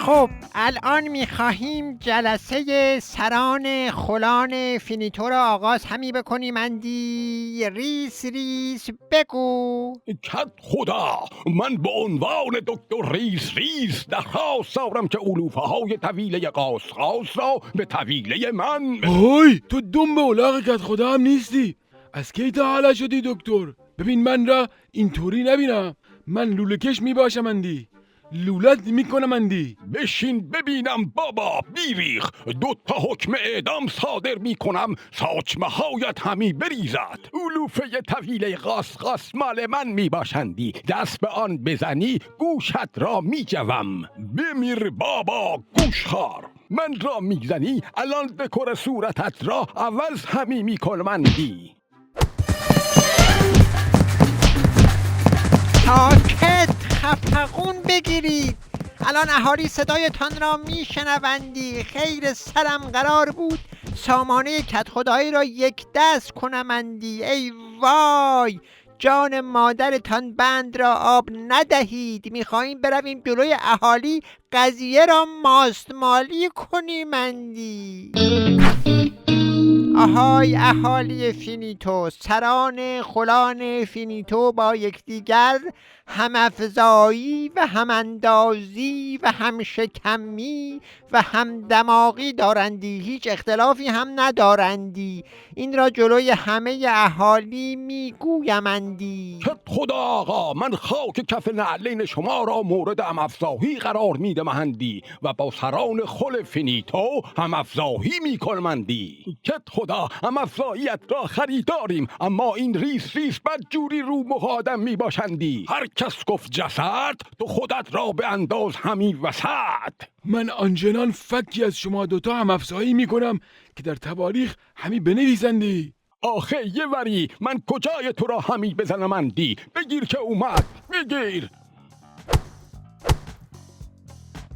خب الان میخواهیم جلسه سران خلان فینیتو را آغاز همی بکنیم. اندی ریس ریس بگو. کت خدا، من به عنوان دکتر ریس درخواست دارم که علوفه های طویله قاس را به طویله من هوی تو دم به الاغ کت خدا هم نیستی. از کی تا حالا شدی دکتر؟ ببین من را اینطوری نبینم. من لوله کش میباشم اندی، لولت میکنم اندی. بشین ببینم بابا بیریخ. 2 حکم اعدام صادر میکنم، ساچمه هایت همی بریزد. علوفه طویله قاس مال من میباشندی، دست به آن بزنی گوشت را میجوم. بمیر بابا گوشخار، من را میزنی الان دکور صورتت را عوض همی میکنمندی. ساکت، خفقون بگیرید. الان اهالی صدایتان را میشنوندی. خیر سرم قرار بود سامانه کت خدایی را یک دست کنمندی. ای وای، جان مادرتان بند را آب ندهید. میخواهیم برویم جلوی اهالی قضیه را ماستمالی کنیمندی. آهای اهالی فینیتو، سران خلان فینیتو با یکدیگر هم افزایی و هم اندازی و هم شکمی و هم دماغی دارندی، هیچ اختلافی هم ندارندی. این را جلوی همه اهالی میگویمندی. کت خدا آقا، من خاک کف نعلین شما را مورد هم افزاهی قرار میدمهندی و با سران خل فینیتو هم افزاهی میکنمندی. کت خدا، هم افزاییت را خریداریم، اما این ریس بدجوری رو مقادم میباشندی. هر کس گفت جسد، تو خودت را به انداز همی وسط. من آنچنان فکی از شما دوتا هم افزایی میکنم که در تواریخ همی بنویسندی. آخه یه وری، من کجای تو را همی بزنمندی؟ بگیر که اومد، بگیر.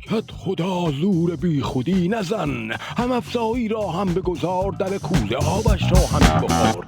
کت خدا زور بی خودی نزن، هم افزایی را هم بگذار، در کوزه آبش را همی بخور.